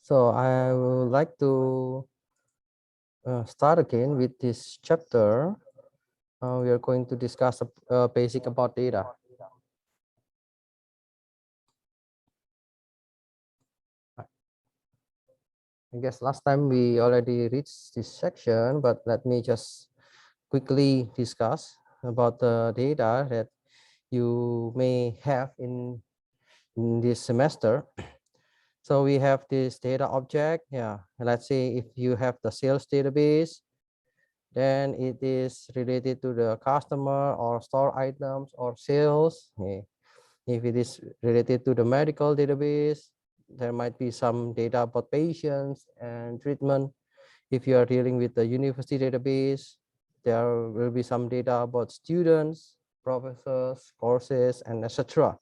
So I would like to start again with this chapter. We are going to discuss basic about data. I guess last time we already reached this section, but let me just quickly discuss about the data that you may have in this semester. So we have this data object. Yeah, let's say if you have the sales database, then it is related to the customer or store items or sales. Okay. If it is related to the medical database, there might be some data about patients and treatment. If you are dealing with the university database, there will be some data about students, professors, courses, and etc.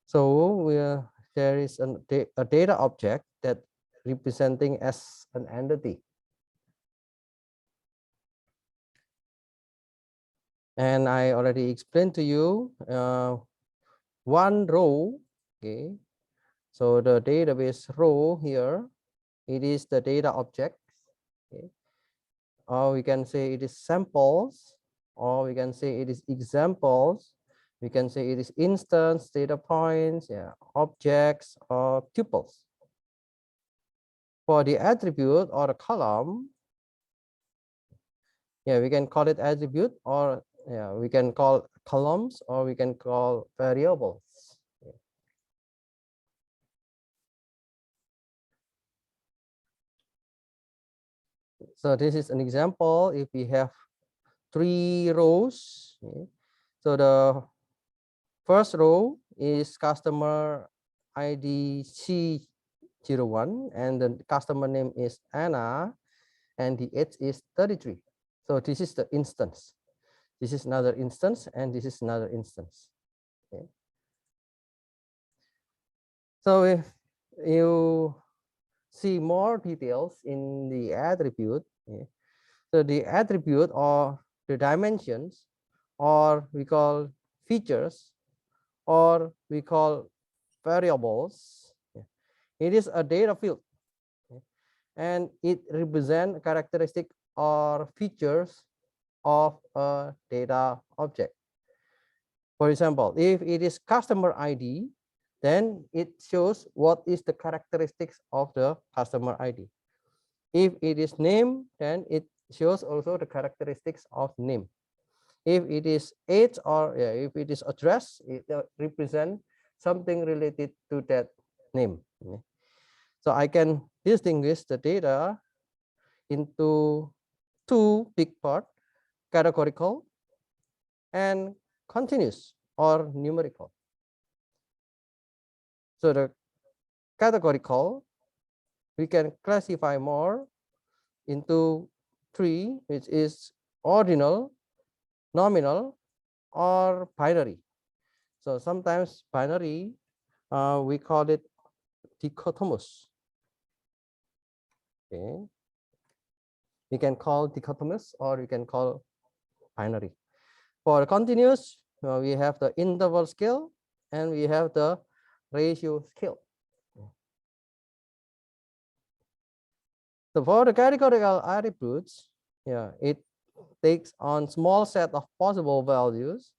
So there is a data object that representing as an entity. And I already explained to you one row. Okay, so the database row here, it is the data object. Okay. Or we can say it is samples, or we can say it is examples. We can say it is instance, data points, yeah, objects, or tuples. For the attribute or a column, yeah, we can call it attribute, or yeah, we can call columns, or we can call variables. So this is an example. If we have 3 rows, okay. So the first row is customer ID C01, and the customer name is Anna, and the age is 33. So this is the instance. This is another instance, and this is another instance. Okay. So if you see more details in the attribute, okay. So the attribute or the dimensions, or we call features, or we call variables. It is a data field, and it represents characteristic or features of a data object. For example, if it is customer ID, then it shows what is the characteristics of the customer ID. If it is name, then it shows also the characteristics of name. If it is age, or if it is address, it represents something related to that name. So I can distinguish the data into 2 big parts: categorical and continuous or numerical. So the categorical, we can classify more into 3, which is ordinal, nominal, or binary. So sometimes binary, we call it dichotomous. Okay, we can call dichotomous, or we can call binary. For continuous, we have the interval scale, and we have the ratio scale. So for the categorical attributes, yeah, it takes on small set of possible values.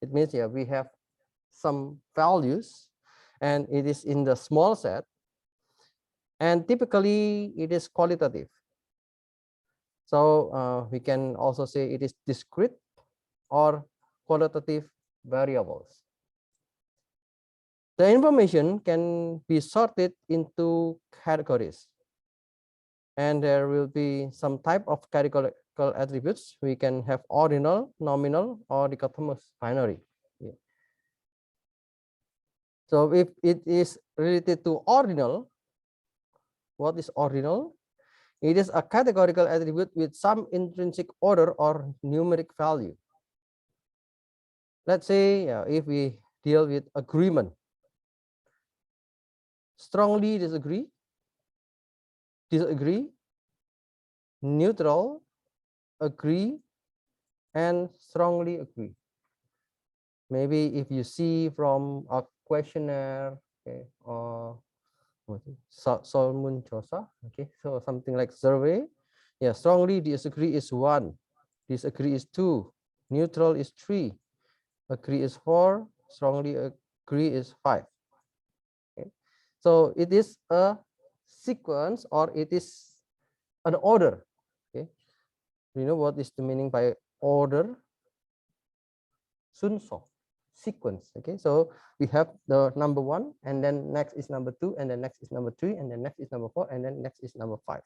It means, yeah, we have some values, and it is in the small set, and typically it is qualitative. So we can also say it is discrete or qualitative variables. The information can be sorted into categories, and there will be some type of categorical attributes. We can have ordinal, nominal, or dichotomous binary. Yeah. So if it is related to ordinal, what is ordinal? It is a categorical attribute with some intrinsic order or numeric value. Let's say if we deal with agreement, strongly disagree, neutral, agree, and strongly agree. Maybe if you see from a questionnaire, okay, or Solmunchosa. Okay, so something like survey. Yeah, strongly disagree is 1, disagree is 2, neutral is 3, agree is 4, strongly agree is 5. Okay. So it is a sequence or it is an order. Okay, you know what is the meaning by order? Sunso, sequence. Okay, so we have the number 1, and then next is number 2, and then next is number 3, and then next is number 4, and then next is number 5.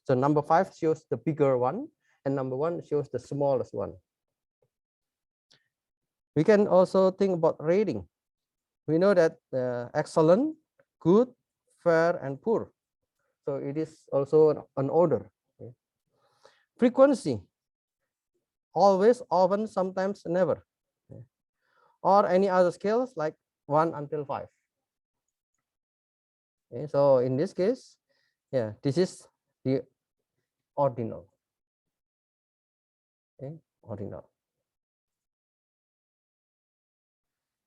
So number 5 shows the bigger one, and number 1 shows the smallest one. We can also think about rating. We know that excellent, good, fair, and poor. So it is also an order. Okay. Frequency, always, often, sometimes, never. Okay. Or any other scales like 1 until 5. Okay. So in this case, yeah, this is the ordinal. Okay. Ordinal.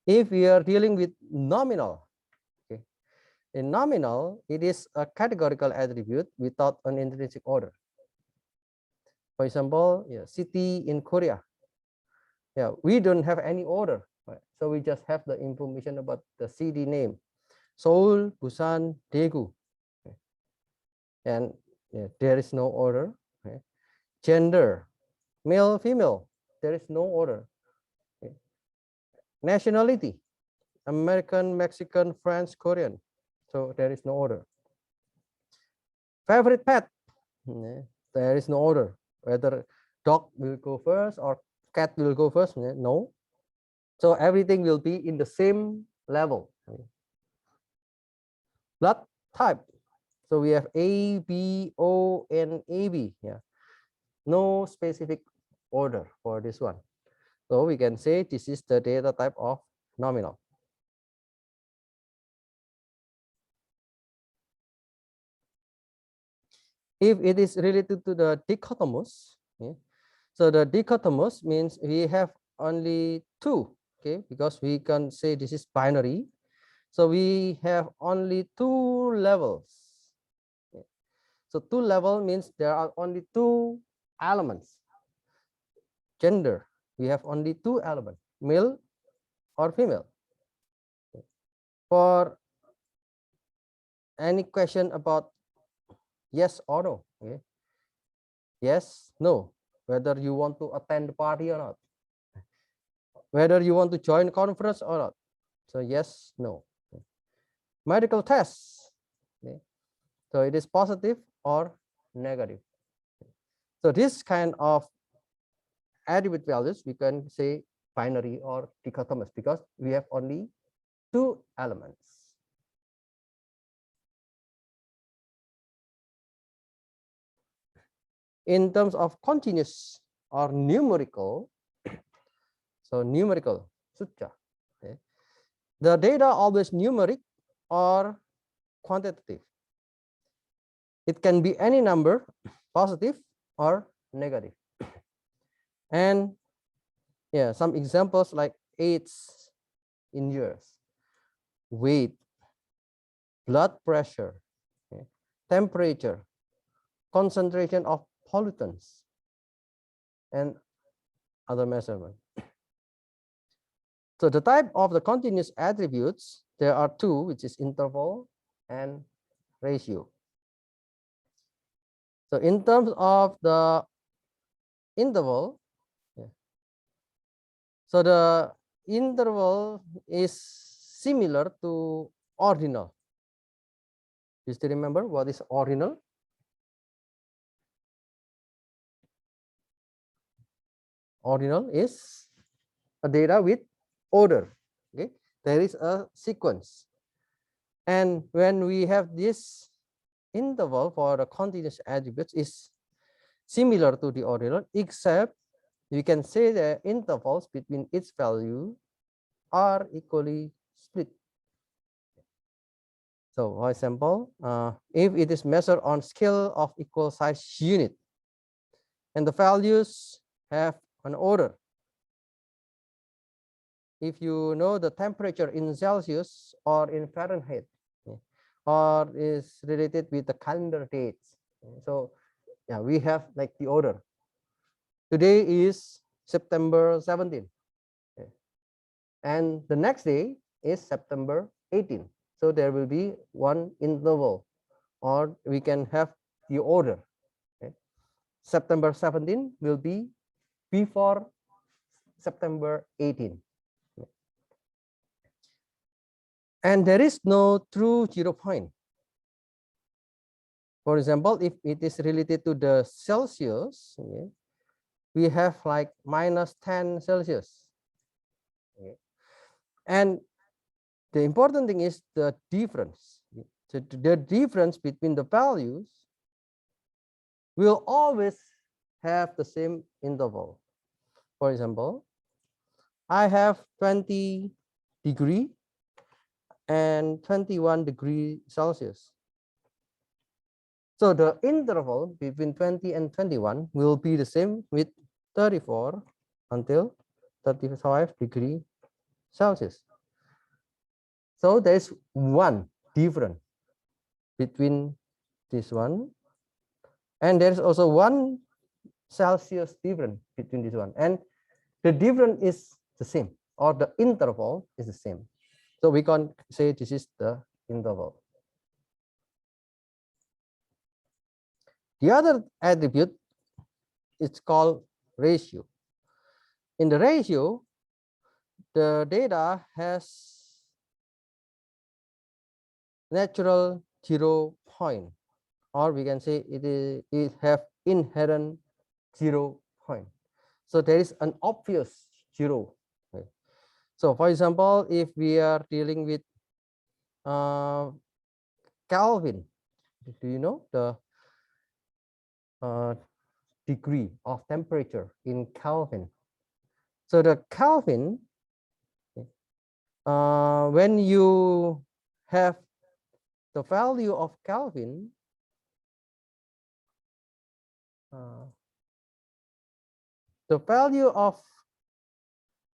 If we are dealing with nominal, okay, in nominal, it is a categorical attribute without an intrinsic order. For example, yeah, city in Korea. Yeah, we don't have any order, right? So we just have the information about the city name: Seoul, Busan, Daegu, okay. And yeah, there is no order. Okay. Gender, male, female, there is no order. Okay. Nationality, American, Mexican, French, Korean, so there is no order. Favorite pet, there is no order, whether dog will go first or cat will go first. No, so everything will be in the same level. Blood type, so we have A, B, O, and AB. Yeah, no specific order for this one, so we can say this is the data type of nominal. If it is related to the dichotomous, yeah, so the dichotomous means we have only 2, okay, because we can say this is binary. So we have only 2 levels. Okay. So 2 level means there are only 2 elements. Gender, we have only 2 elements, male or female. Okay. For any question about yes or no, okay, yes, no, whether you want to attend the party or not, whether you want to join conference or not. So yes, no. Medical tests. Okay. So it is positive or negative. So this kind of attribute values we can say binary or dichotomous because we have only 2 elements. In terms of continuous or numerical, so numerical, sucha, okay, the data always numeric or quantitative. It can be any number, positive or negative. And yeah, some examples like age in years, weight, blood pressure, okay, temperature, concentration of pollutants, and other measurements. So the type of the continuous attributes, there are 2, which is interval and ratio. So in terms of the interval, yeah, so the interval is similar to ordinal. You still remember what is ordinal? Ordinal is a data with order. Okay, there is a sequence, and when we have this interval for the continuous attributes is similar to the ordinal, except we can say the intervals between its value are equally split. So for example, if it is measured on scale of equal size unit and the values have an order, if you know the temperature in Celsius or in Fahrenheit, or is related with the calendar dates. So yeah, we have like the order. Today is September 17, and the next day is September 18. So there will be one interval, or we can have the order. September 17 will be before September 18. And there is no true 0 point. For example, if it is related to the Celsius, we have like -10 Celsius. And the important thing is the difference. So the difference between the values will always have the same interval. For example, I have 20 degree and 21 degree Celsius. So the interval between 20 and 21 will be the same with 34 until 35 degree Celsius. So there is one difference between this one, and there is also one Celsius difference between this one, and the difference is the same, or the interval is the same. So we can say this is the interval. The other attribute is called ratio. In the ratio, the data has natural 0 point, or we can say it have inherent 0 point. So there is an obvious 0. So for example, if we are dealing with Kelvin, do you know the degree of temperature in Kelvin? So the Kelvin, when you have the value of Kelvin, the value of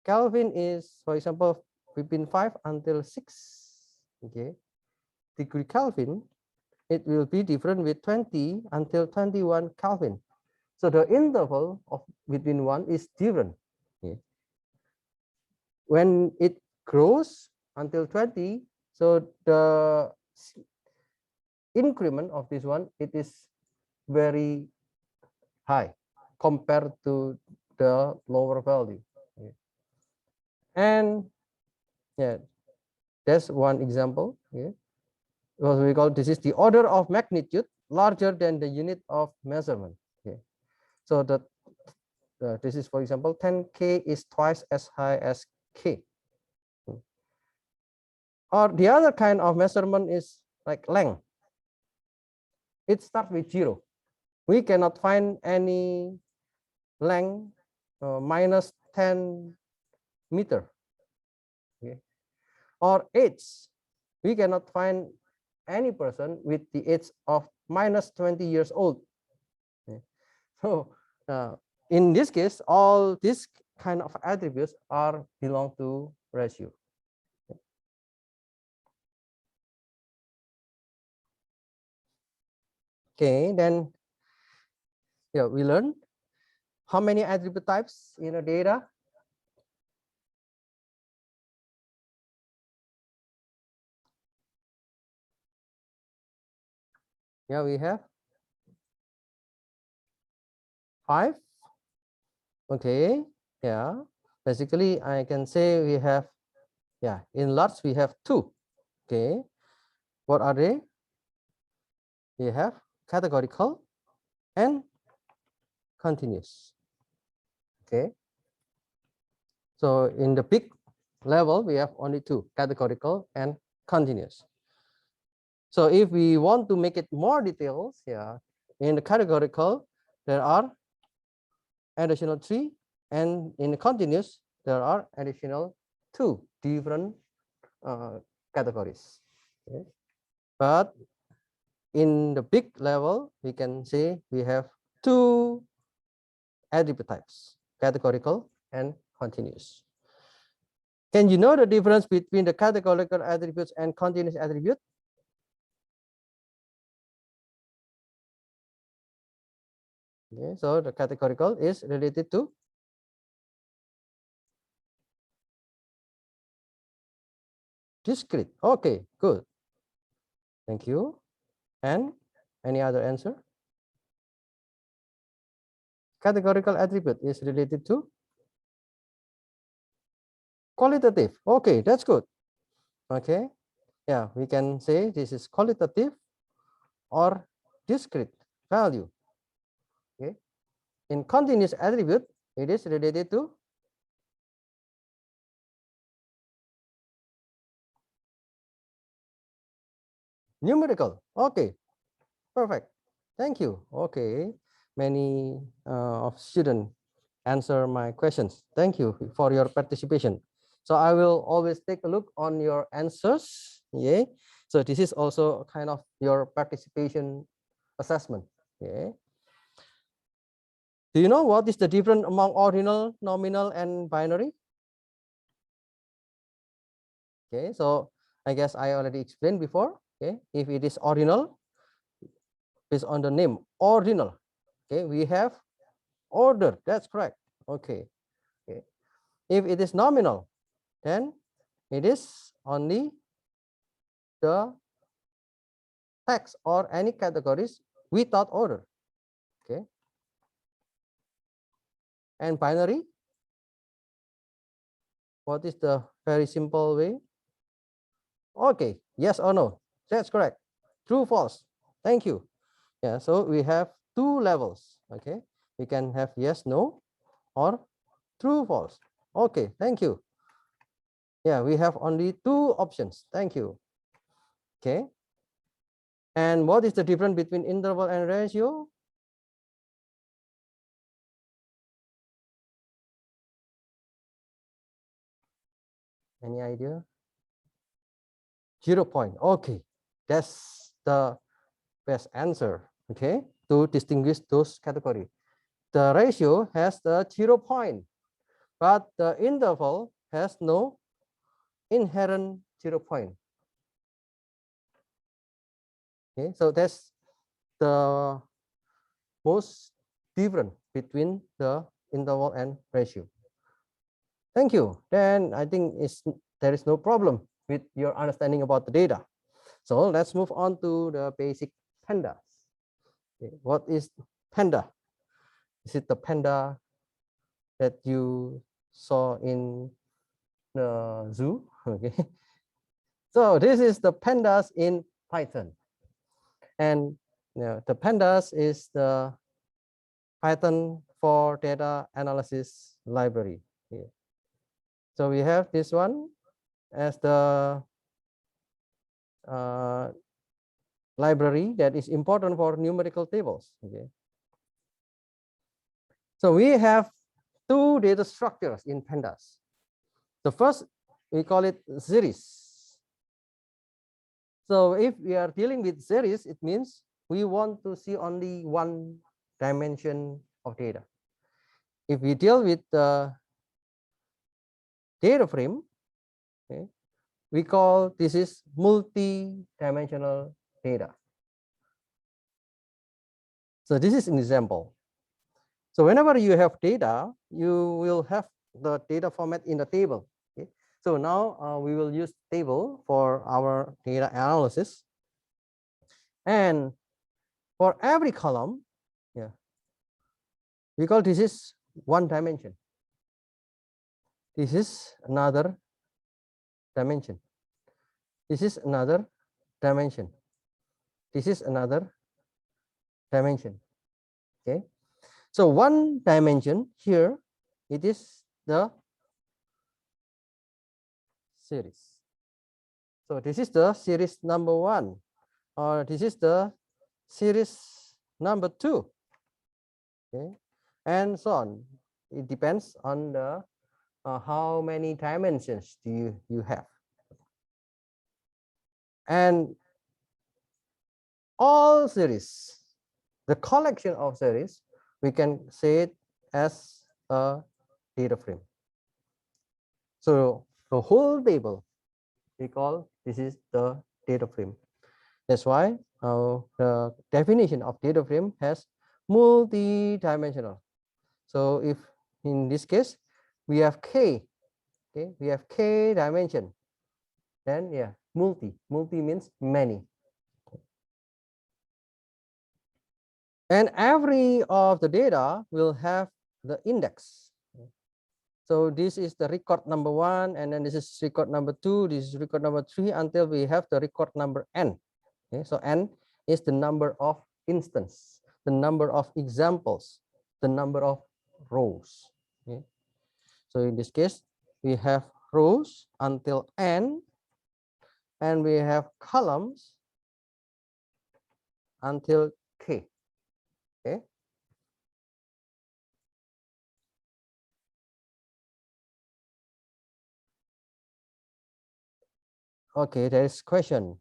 Kelvin is, for example, between 5 until 6, okay, degree Kelvin. It will be different with 20 until 21 Kelvin. So the interval of between one is different. Okay. When it grows until 20, so the increment of this one, it is very high compared to the lower value. Okay. And yeah, that's one example. Yeah. What we call this is the order of magnitude larger than the unit of measurement. Okay. So that this is, for example, 10K is twice as high as K. Or the other kind of measurement is like length. It starts with 0. We cannot find any length minus 10 meter. Okay. Or age, we cannot find any person with the age of minus 20 years old. Okay. So in this case, all these kind of attributes are belong to ratio. Okay, then yeah, we learn how many attribute types in a data. Yeah, we have 5. Okay, yeah, basically I can say we have, yeah, in large we have 2. Okay, what are they? We have categorical and continuous. Okay, so in the big level we have only 2, categorical and continuous. So if we want to make it more details, yeah, in the categorical there are additional 3, and in the continuous there are additional 2 different categories. Okay. But in the big level, we can say we have 2 attribute types, categorical and continuous. Can you know the difference between the categorical attributes and continuous attribute? Okay, so the categorical is related to discrete. Okay, good. Thank you. And any other answer? Categorical attribute is related to qualitative. Okay, that's good. Okay, yeah, we can say this is qualitative or discrete value. Okay, in continuous attribute, it is related to numerical. Okay, perfect. Thank you. Okay, many of students answer my questions. Thank you for your participation. So I will always take a look on your answers. Yeah. So this is also kind of your participation assessment. Yeah. Do you know what is the difference among ordinal, nominal, and binary? Okay. So I guess I already explained before. Okay. If it is ordinal, based on the name ordinal. Okay. We have order. That's correct. Okay. Okay. If it is nominal, then it is only the text or any categories without order. Okay. And binary, what is the very simple way? Okay, yes or no? That's correct. True, false. Thank you. Yeah, so we have two levels. Okay, we can have yes, no, or true, false. Okay, thank you. Yeah, we have only two options. Thank you. Okay. And what is the difference between interval and ratio? Any idea? 0 point. Okay, that's the best answer. Okay, to distinguish those categories. The ratio has the 0 point, but the interval has no inherent 0 point. Okay, so that's the most different between the interval and ratio. Thank you. Then I think there is no problem with your understanding about the data. So let's move on to the basic pandas. Okay, what is panda? Is it the panda that you saw in the zoo? Okay. So this is the pandas in Python. And the pandas is the Python for data analysis library here. So we have this one as the library that is important for numerical tables. Okay. So we have two data structures in pandas. The first, we call it series. So if we are dealing with series, it means we want to see only one dimension of data. If we deal with the data frame, okay, we call this is multi-dimensional data. So this is an example. So whenever you have data, you will have the data format in the table. Okay. So now we will use table for our data analysis. And for every column, yeah, we call this is one dimension. This is another dimension. This is another dimension. This is another dimension. Okay. So one dimension here, it is the series. So this is the series number 1, or this is the series number 2. Okay, and so on. It depends on the how many dimensions do you have. And all series, the collection of series, we can say it as a data frame. So the whole table, we call this is the data frame. That's why the definition of data frame has multi-dimensional. So if in this case we have k, okay, we have k dimension, then yeah, multi means many. And every of the data will have the index. So this is the record number 1, and then this is record number 2, this is record number 3, until we have the record number n. Okay, so n is the number of instance, the number of examples, the number of rows. Okay. So in this case, we have rows until n, and we have columns until k. Okay. Okay, there is question.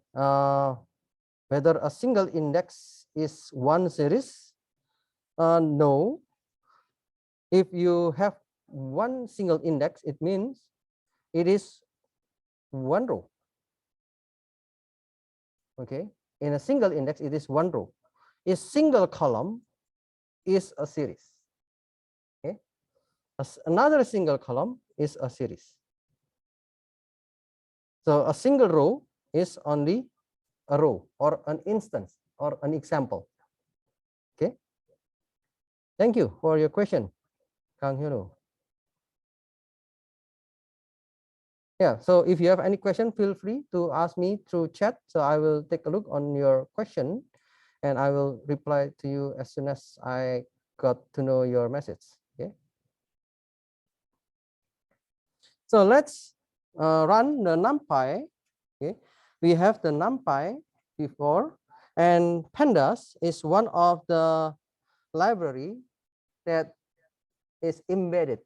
Whether a single index is one series? No. If you have one single index, it means it is one row. Okay, in a single index, it is one row. A single column is a series. Okay, another single column is a series. So a single row is only a row or an instance or an example. Okay, thank you for your question, Kang Hyunwoo. Yeah, so if you have any question, feel free to ask me through chat. So I will take a look on your question and I will reply to you as soon as I got to know your message. Okay. So let's run the NumPy. Okay. We have the NumPy before, and Pandas is one of the library that is embedded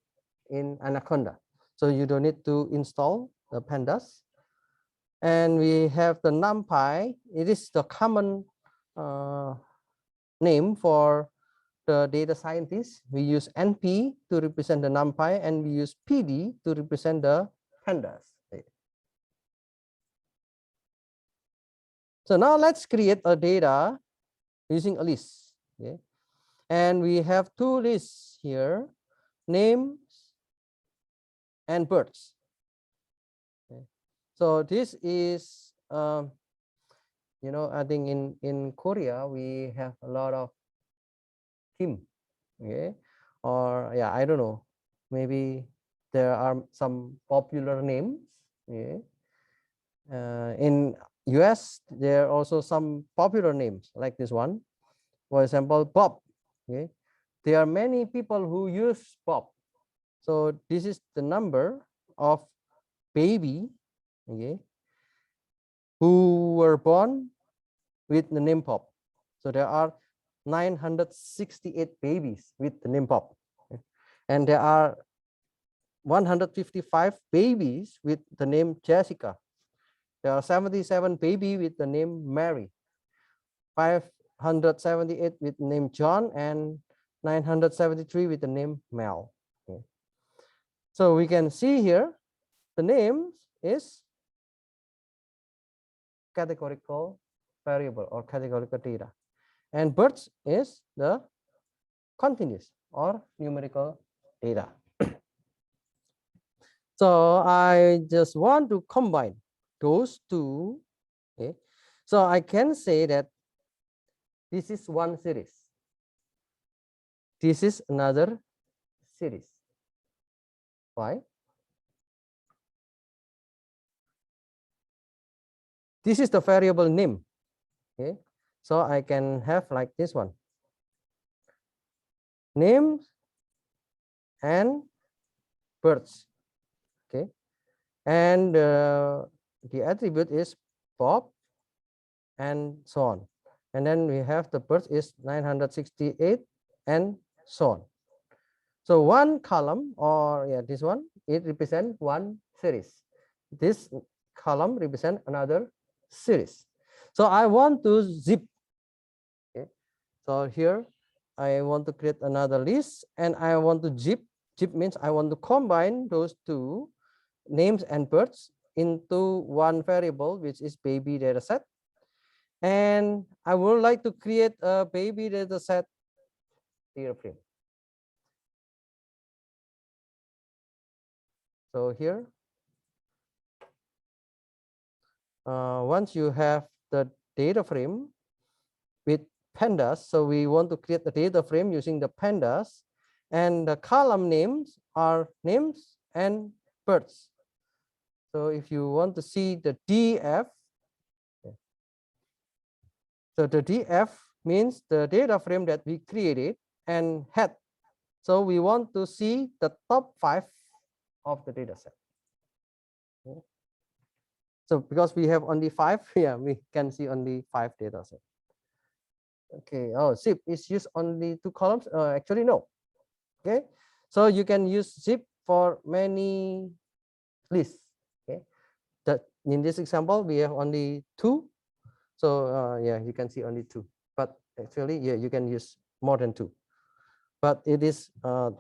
in Anaconda. So you don't need to install the Pandas. And we have the NumPy. It is the common name for the data scientists. We use NP to represent the NumPy, and we use PD to represent the Pandas. So now let's create a data using a list. Okay. And we have two lists here, names and birds. Okay. So this is, you know, I think in Korea, we have a lot of Kim. Okay. Or yeah, I don't know, maybe there are some popular names. Okay. In US, there are also some popular names like this one. For example, Bob. Okay, there are many people who use Bob. So this is the number of baby, okay, who were born with the name Bob. So there are 968 babies with the name Bob, okay? And there are 155 babies with the name Jessica. There are 77 babies with the name Mary, 578 with the name John, and 973 with the name Mel. Okay. So we can see here the name is categorical variable or categorical data, and birds is the continuous or numerical data. So I just want to combine those two. Okay. So I can say that this is one series. This is another series. Why? This is the variable name. Okay. So I can have like this one. Names and birds. Okay. And the attribute is Bob and so on. And then we have the birds is 968 and so on. So one column, or yeah, this one, it represents one series. This column represents another series. So I want to zip. Okay. So here I want to create another list, and I want to zip. Zip means I want to combine those two names and birds into one variable, which is baby dataset. And I would like to create a baby dataset data frame. So here, once you have the data frame with pandas, so we want to create the data frame using the pandas, and the column names are names and birds. So if you want to see the DF, so the DF means the data frame that we created and head. So we want to see the top 5 of the data set. Okay. So because we have only 5, yeah, we can see only 5 data sets. Okay, oh, zip is used only 2 columns. Actually, no. Okay, so you can use zip for many lists. Okay, that in this example we have only 2. So yeah, you can see only 2. But actually, yeah, you can use more than 2. But it is a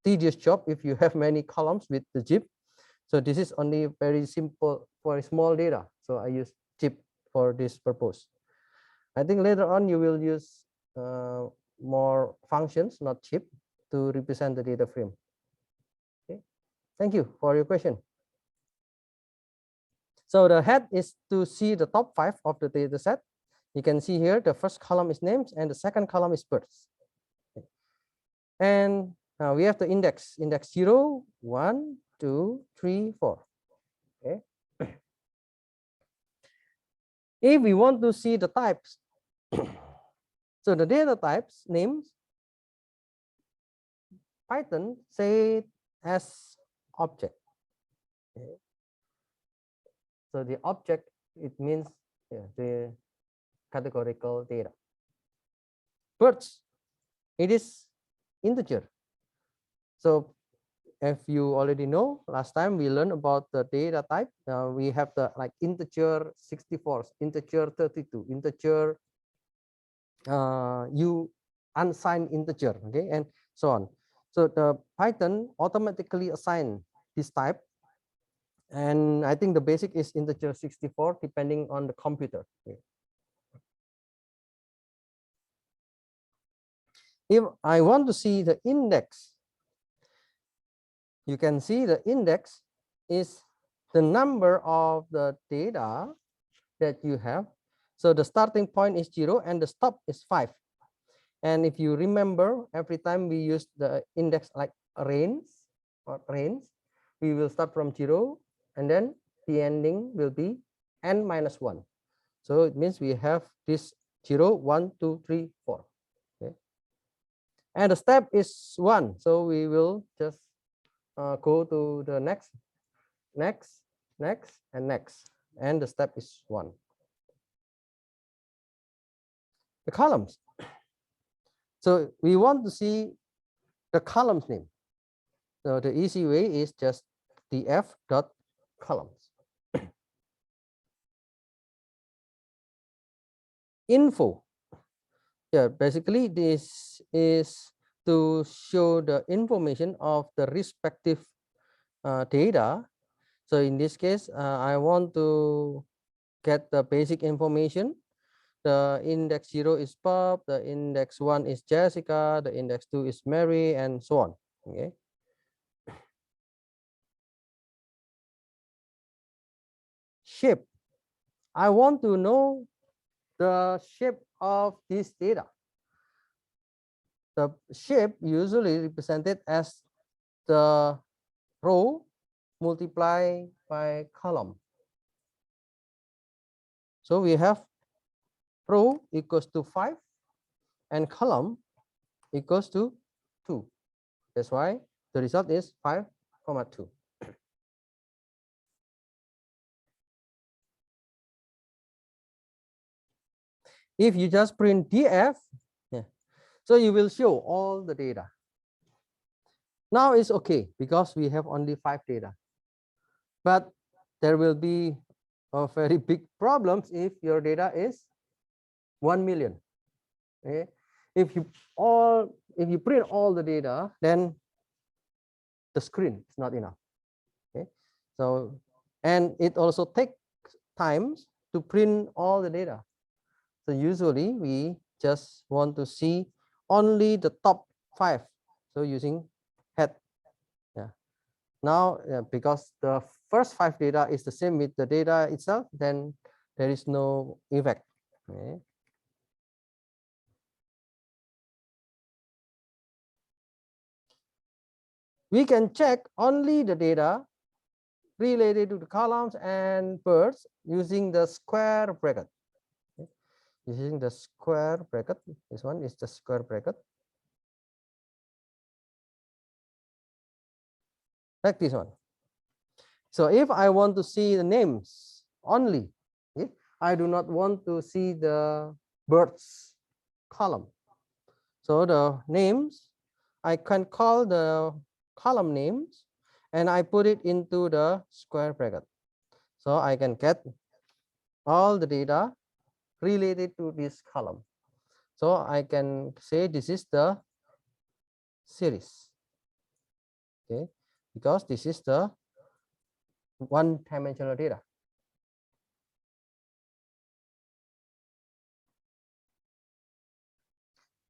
tedious job if you have many columns with the zip. So this is only very simple for small data. So I use zip for this purpose. I think later on you will use more functions, not zip, to represent the data frame. Okay, thank you for your question. So the head is to see the top 5 of the data set. You can see here the first column is names and the second column is birds. Okay. And now we have the index 0, 1, 2, 3, 4. Okay. If we want to see the types, so the data types names, Python say as object. Okay. So the object, it means the categorical data. Birds, it is integer. So if you already know, last time we learned about the data type. We have the like integer 64, integer 32, integer unsigned integer, okay, and so on. So the Python automatically assign this type, and I think the basic is integer 64 depending on the computer. Okay. If I want to see the index, you can see the index is the number of the data that you have. So the starting point is 0 and the stop is 5. And if you remember, every time we use the index like range or range, we will start from 0 and then the ending will be n minus 1. So it means we have this 0, 1, 2, 3, 4. Okay. And the step is 1. So we will just go to the next, and next. And the step is 1. The columns. So we want to see the columns name. So the easy way is just df dot columns. Info. Yeah, basically this is to show the information of the respective data. So in this case, I want to get the basic information. The index 0 is Bob, the index 1 is Jessica, the index 2 is Mary, and so on. Okay. Shape. I want to know the shape of this data. The shape usually represented as the row multiplied by column. So we have row equals to 5 and column equals to 2. That's why the result is 5, 2. If you just print df, yeah, so you will show all the data. Now it's okay because we have only 5 data. But there will be a very big problems if your data is 1 million. Okay? If you print all the data, then the screen is not enough. Okay, so and it also takes time to print all the data. So usually we just want to see only the top 5. So using head. Yeah. Now, because the first 5 data is the same with the data itself, then there is no effect. Okay. We can check only the data related to the columns and birds using the square bracket. Okay. Using the square bracket, this one is the square bracket. Like this one. So if I want to see the names only, okay, I do not want to see the birds column. So the names, I can call the column names and I put it into the square bracket. So I can get all the data related to this column. So I can say this is the series. Okay, because this is the one-dimensional data.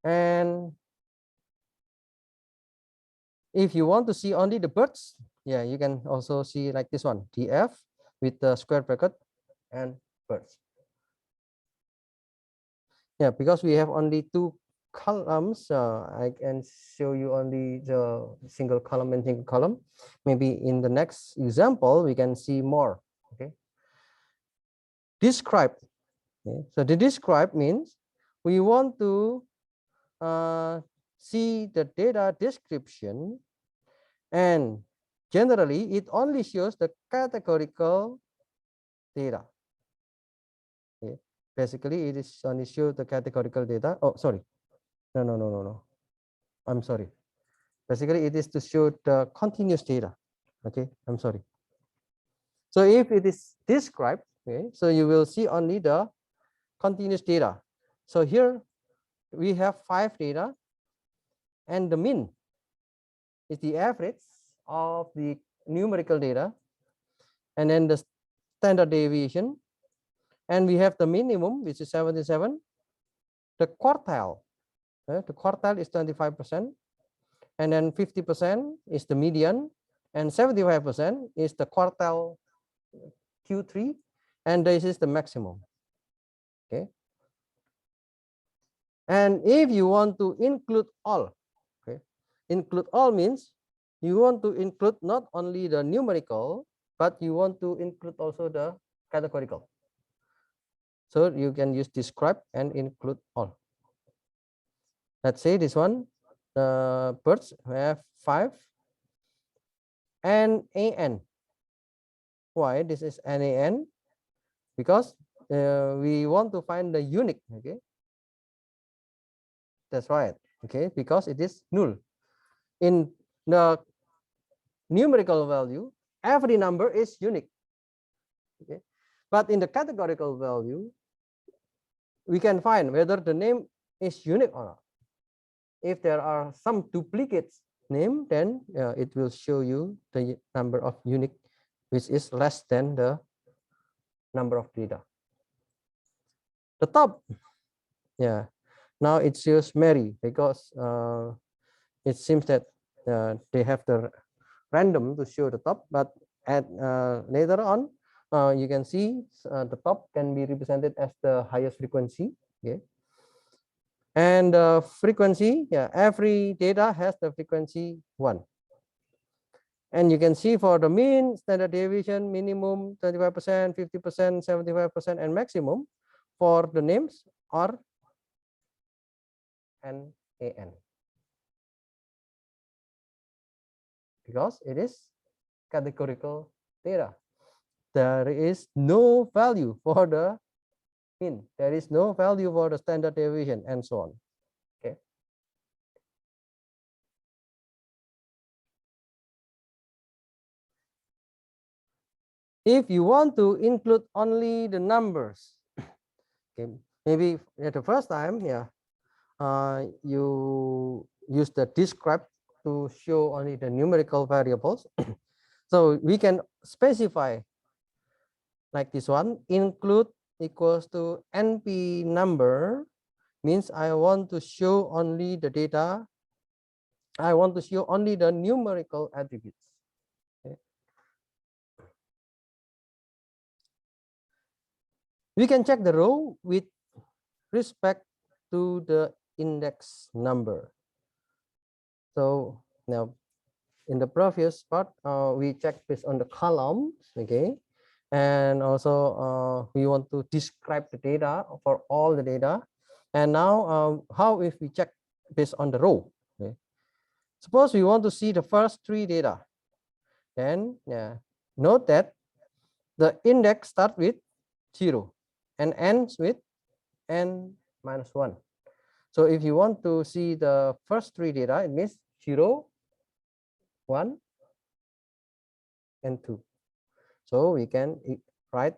And if you want to see only the birds, yeah, you can also see like this one, df with the square bracket and birds. Yeah, because we have only 2 columns, I can show you only the single column and single column. Maybe in the next example, we can see more. Okay. Describe. Okay. So the describe means we want to see the data description, and generally it only shows the categorical data. Okay. Basically, it is only show the categorical data. Oh, sorry. No. I'm sorry. Basically, it is to show the continuous data. Okay, I'm sorry. So if it is described, okay, so you will see only the continuous data. So here we have 5 data, and the mean is the average of the numerical data, and then the standard deviation, and we have the minimum, which is 77. The quartile is 25%, and then 50% is the median, and 75% is the quartile Q3, and this is the maximum. Okay. And if you want to include all, okay, include all means you want to include not only the numerical, but you want to include also the categorical. So you can use describe and include all. Let's say this one, the birds have 5 and an. Why this is NaN? Because we want to find the unique. Okay, that's right. Okay, because it is null. In the numerical value, every number is unique. Okay, but in the categorical value, we can find whether the name is unique or not. If there are some duplicates name, then it will show you the number of unique, which is less than the number of data. The top, yeah, now it shows Mary because it seems that they have the random to show the top, but at later on you can see the top can be represented as the highest frequency. Okay, and frequency, yeah, every data has the frequency 1. And you can see for the mean, standard deviation, minimum 25%, 50%, 75%, and maximum for the names are NaN, because it is categorical data. There is no value for the mean, there is no value for the standard deviation, and so on. Okay. If you want to include only the numbers, okay, maybe at the first time, yeah, you use the describe to show only the numerical variables. So we can specify like this one, include equals to NP number, means I want to show only the data I want to show only the numerical attributes. Okay. We can check the row with respect to the index number. So now in the previous part, we checked based on the columns, okay, and also we want to describe the data for all the data. And now how if we check based on the row? Okay. Suppose we want to see the first three data, then note that the index starts with 0 and ends with n minus 1. So if you want to see the first three data, it means 0, 1, and 2. So we can write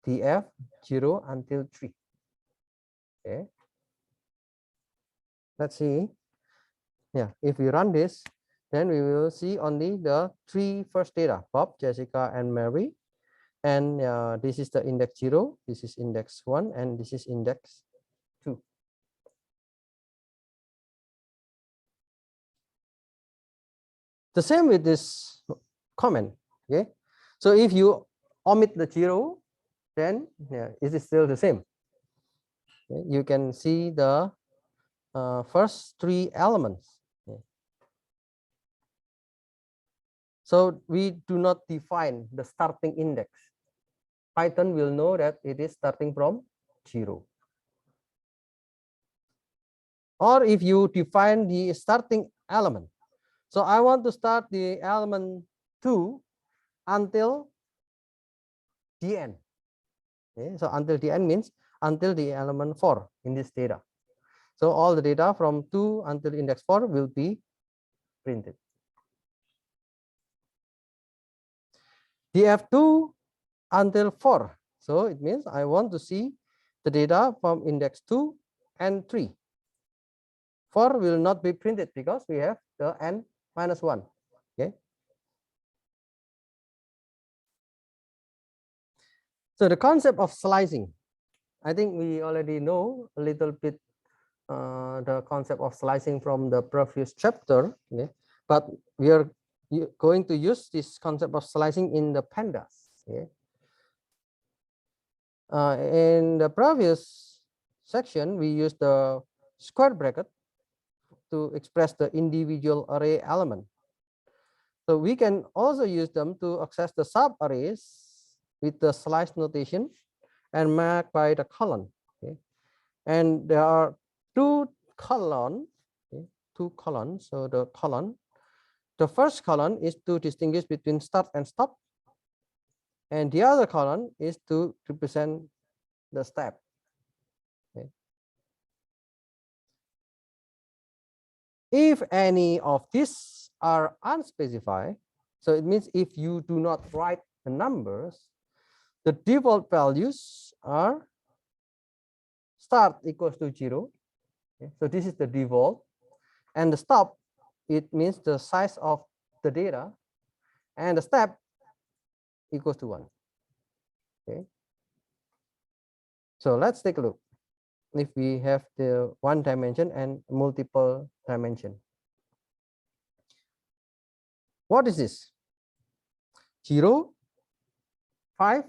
df 0 until 3. Okay. Let's see. Yeah, if we run this, then we will see only the three first data, Bob, Jessica, and Mary. And this is the index 0, this is index 1, and this is index 2. The same with this comment. Okay, so if you omit the 0, then it is still the same. Okay? You can see the first three elements. Okay. So we do not define the starting index. Python will know that it is starting from 0. Or if you define the starting element. So I want to start the element 2 until the end. Okay, so until the end means until the element 4 in this data. So all the data from 2 until index 4 will be printed. df2 until 4. So it means I want to see the data from index 2 and 3. 4 will not be printed because we have the n minus 1. Okay. So the concept of slicing, I think we already know a little bit the concept of slicing from the previous chapter. Okay. But we are going to use this concept of slicing in the pandas. Okay. In the previous section, we used the square bracket to express the individual array element. So we can also use them to access the sub-arrays with the slice notation and marked by the colon. Okay. And there are two columns. Okay. Two columns. So the column, the first column is to distinguish between start and stop, and the other column is to represent the step. Okay. If any of these are unspecified, so it means if you do not write the numbers, the default values are start equals to 0. Okay. So this is the default, and the stop, it means the size of the data, and the step equals to 1. Okay. So let's take a look. If we have the one dimension and multiple dimension. What is this? 0, 5,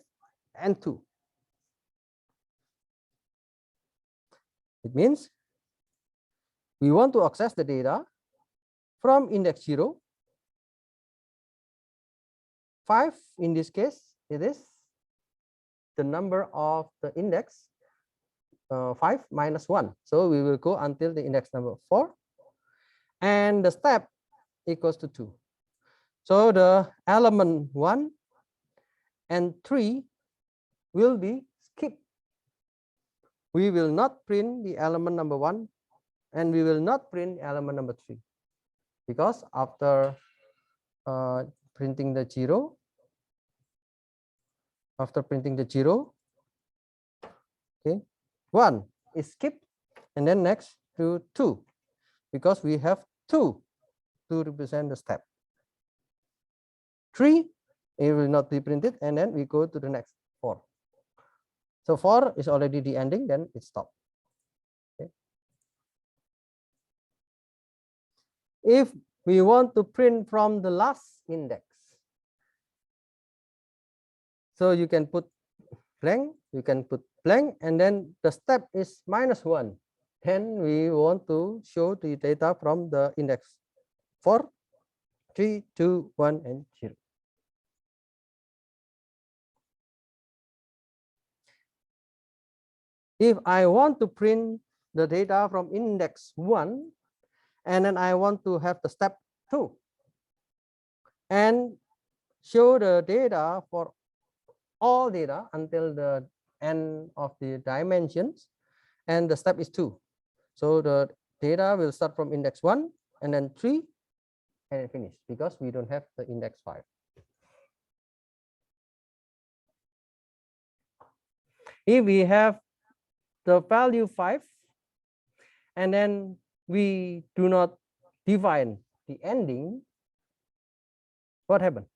and 2. It means we want to access the data from index 0, 5 in this case, it is the number of the index 5 minus 1. So we will go until the index number 4, and the step equals to 2. So the element 1 and 3 will be skipped. We will not print the element number 1, and we will not print element number 3, because after printing the 0, okay, 1 is skipped, and then next to 2, because we have 2 to represent the step. 3, it will not be printed, and then we go to the next 4. So 4 is already the ending, then it stops. Okay. if we want to print from the last index, so you can put blank, and then the step is -1. Then we want to show the data from the index 4, 3, 2, 1, and 0. If I want to print the data from index 1, and then I want to have the step 2 and show the data for all data until the end of the dimensions, and the step is 2. So the data will start from index 1 and then 3 and then finish, because we don't have the index 5. If we have the value 5 and then we do not define the ending, what happened?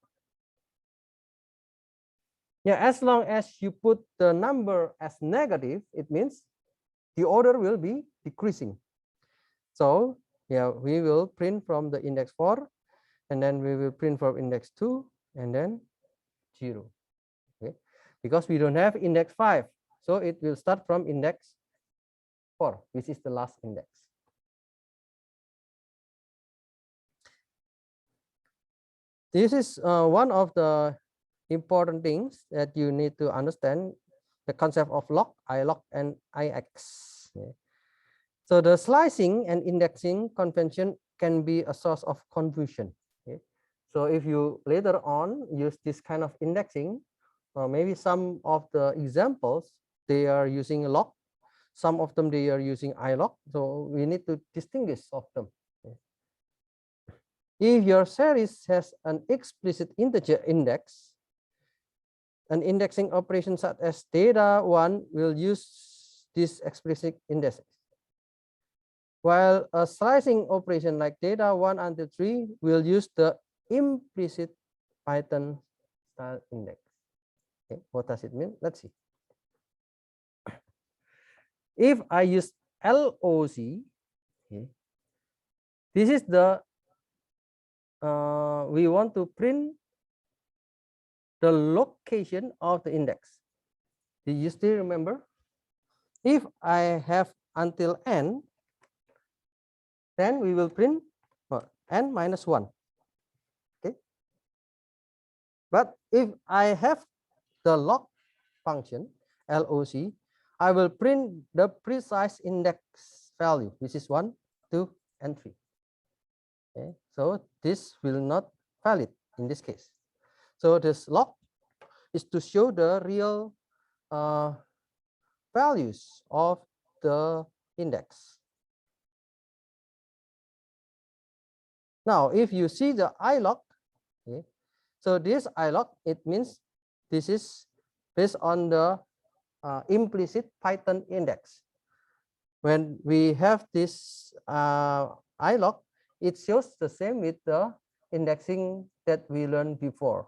Yeah, as long as you put the number as negative, it means the order will be decreasing. So yeah, we will print from the index 4, and then we will print from index 2 and then 0. Okay, because we don't have index 5, so it will start from index 4, which is the last index. This is one of the important things that you need to understand, the concept of log, ilog, and ix. Okay. So the slicing and indexing convention can be a source of confusion. Okay. So if you later on use this kind of indexing, maybe some of the examples they are using a log, some of them they are using ilog. So we need to distinguish of them. Okay. If your series has an explicit integer index, an indexing operation such as data1 will use this explicit index, while a slicing operation like data1 until 3 will use the implicit Python style index. Okay, what does it mean? Let's see. If I use LOC, okay, this is the we want to print the location of the index. Do you still remember? If I have until n, then we will print n minus 1. Okay. But if I have the log function, LOC, I will print the precise index value, which is 1, 2, and 3. Okay. So this will not valid in this case. So this log is to show the real values of the index. Now, if you see the ilog, okay, so this ilog, it means this is based on the implicit Python index. When we have this ilog, it shows the same with the indexing that we learned before.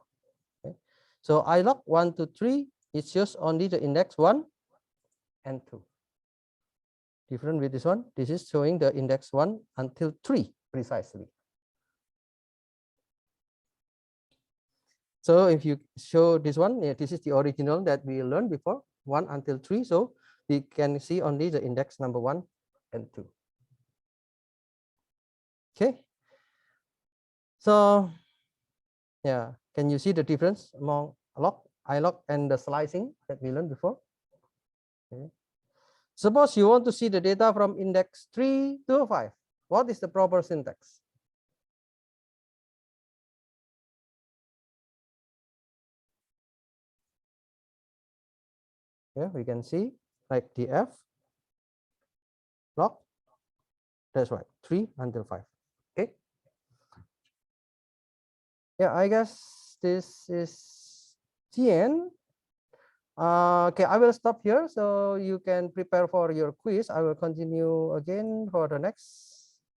Okay. So ilog 1 to 3, it shows only the index 1 and 2. Different with this one, this is showing the index 1 until 3 precisely. So if you show this one, yeah, this is the original that we learned before, 1 until 3. So we can see only the index number 1 and 2. Okay. So yeah, can you see the difference among log, ilog, and the slicing that we learned before? Okay. Suppose you want to see the data from index 3 to 5. What is the proper syntax? Yeah, we can see like df log, that's right, 3 until 5. Okay. Yeah, I guess this is the end. Okay, I will stop here so you can prepare for your quiz. I will continue again for the next